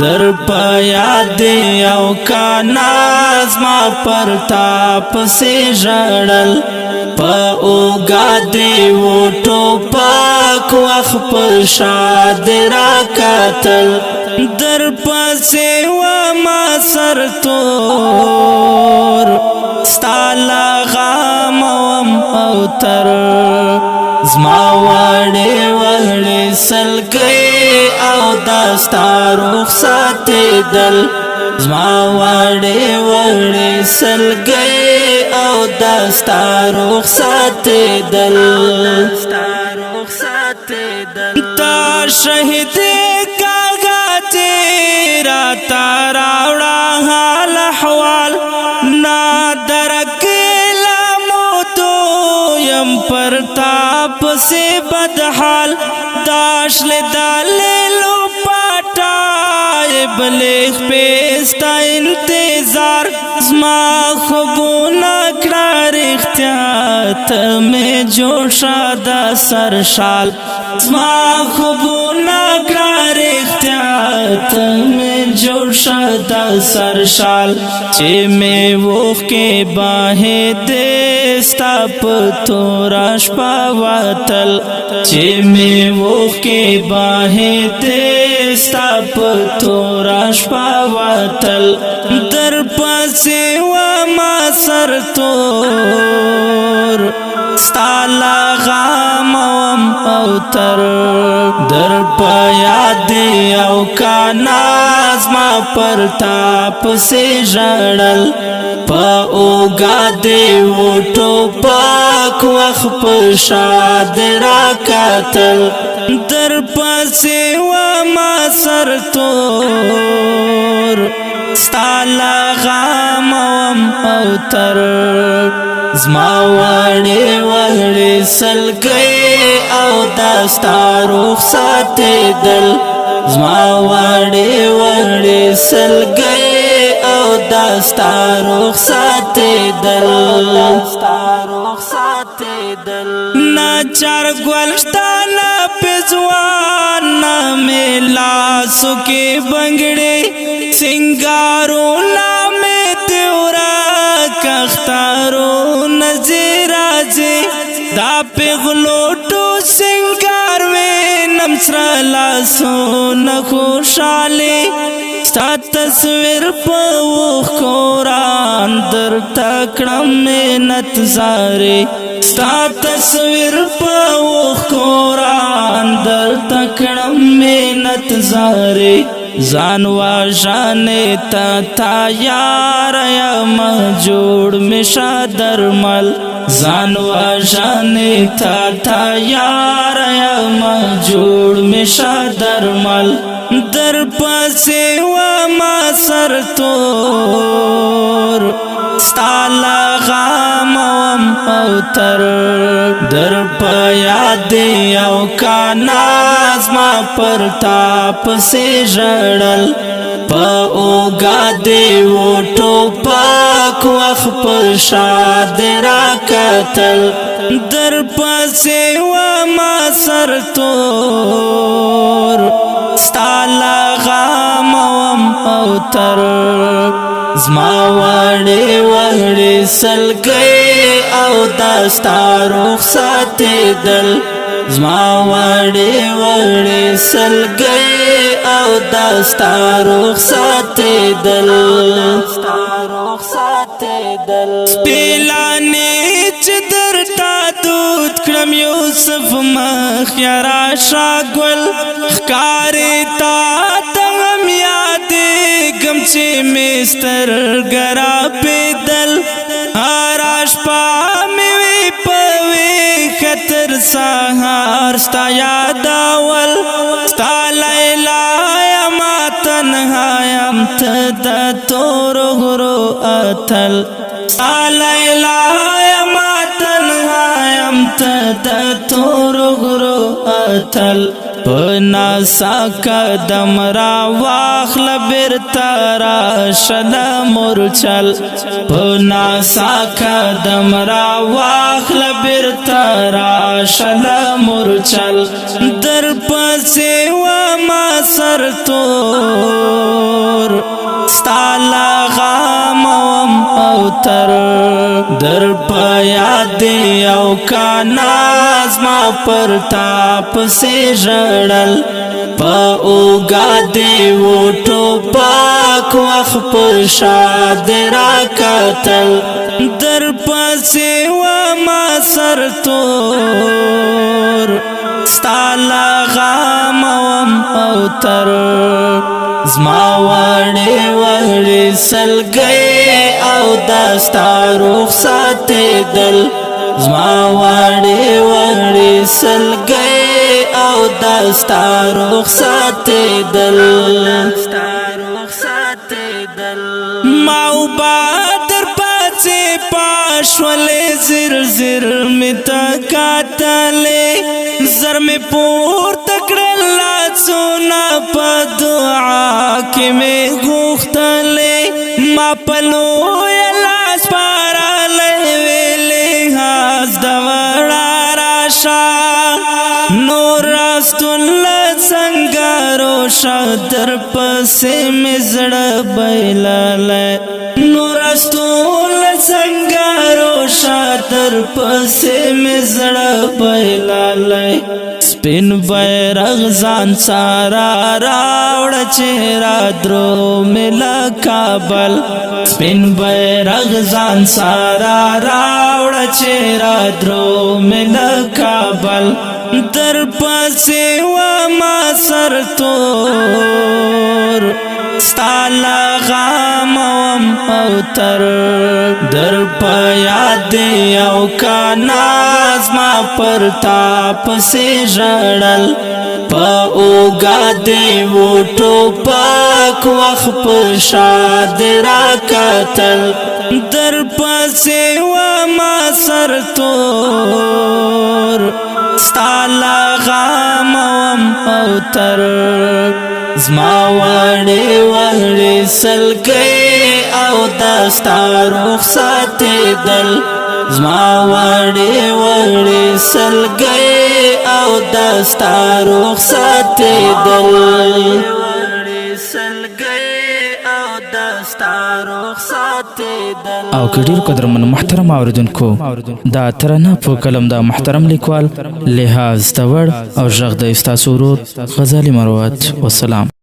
در پا یاد او کاناز ما پرتا پسی جڑل پا اوگا دیو ٹوپاک وخ پر شاد را کاتل در پسی و ما سر تور ستالا غام وم اوتر زما وڑی وڑی سلگئی او داستا رخصت دل زما وڑی وڑی سلگئی او داستا رخصت دل تا شہید کاغا تیرا تاراوڑا حال احوال نا درکلا موتو یم پرتاپ سے بدحال داشل داللو پاٹائے بلیغ پیستا انتظار زما خوبونا کرار اختیات میں جوشا دا سرشال زما خوبونا کرار اختیات میں جوشا دا سرشال چے میں ووخ کے باہیں دیستا پتوراش پاواتل چے میں ووخ کے باہیں دیستا پتوراش پاواتل در پاسی و ما سر تور ستالا غام وم اوتر در پا یاد او کاناز ما پرتاپ سے جڑل پا اوگا دیو ٹوپاک وخ پر شاد را کاتل در پاسی و ما سر تور ستالا غام وم اوتر زما وڑی وڑی سلگئی او داستا رخصت دل زما وڑی وڑی سلگئی او داستا رخصت دل ناچار گولشتانا پزوان نامی لاسو کے بنگڑے سنگارو نامی تیورا کختارو نزیر آجے دا پیغلوٹو سنگار میں نمسر لاسو نخوشالے ستا تصویر پوخ قرآن در تکڑم محنت زارے ستا تصویر پوخ قرآن در تکڑم محنت زارے زانوا جانے تا یار یم جوڑ مشا درمل زانوا جانے تا یار یم جوڑ مشا درمل در پاسی و ما سر تور ستالا غام وم اوتر در پا یاد او کاناز ما پرتاپ سے جڑل پا اوگا دیو ٹوپاک وخ پر شاد را کاتل در پاسی و ما سر تور ستالا غام وم اوتر زما وڑی وڑی سلگئی او داستا رخصت دل زما وڑی وڑی سلگئی او داستا رخصت دل پیلانی چدر تا دود کرم یوسف مخیارا شاگول خکاری تا تغم یادی گمچی میستر گرا پیدل آراش پامیوی پوی خطر سہار ستا یاداول ستا لیلا یما تنہایم تدا تور غرو اتل ستا لیلا یما تنہایم تدا تور غرو اتل پنا ساکا دمرا واخل برتارا شدا مرچل پنا ساکا دمرا واخل برتارا شدا مرچل در پسی و ما سر تور ستالا غاموم او تر در پا یاد او کاناز ما پرتا پسی جڑل پا اوگا دی ووٹو پاک وخ پشاد را کتل در پسی و ما سر تور ستالا غاموم او تر زما وړې وړې سلګۍ او دستا رخصت دل زما وړې وړې سلګۍ او دستا رخصت دل ما وبادر پاتې پاشولې زر زر می تکاتلې زر می پورته کړل لاسونه په دعا کې می غوښتلې ما په لویه لاس پارلی ویلې هاز د وړه راشه نور راستون له سنګارو شه در پسې مې زړه بایللی نور راستون له سنګارو شه در پسې مې زړه بایللی سپین بیرغ ځان سارا راوړه چې را درو مې له کابل سپین بیرغ ځان سارا راوړه چې را درو مې له کابل در پسې و ما سر تور ستالا غاموم او تر در پا یاد او کاناز ما پرتا پسی جڑل پا اوگا دی ووٹو پاک وخ پشاد را کتل در پسی و ما سر تور ستالا غاموم او تر زما وړې وړې سلګۍ او دستا رخصت دل زما وړې وړې سلګۍ او دستا رخصت دل او که ډیر قدرمن محترم اوریدونکو دا ترانه په کلم دا محترم لیکوال لحاظ تور او ژغ د استاسو ورور غزالی مروت والسلام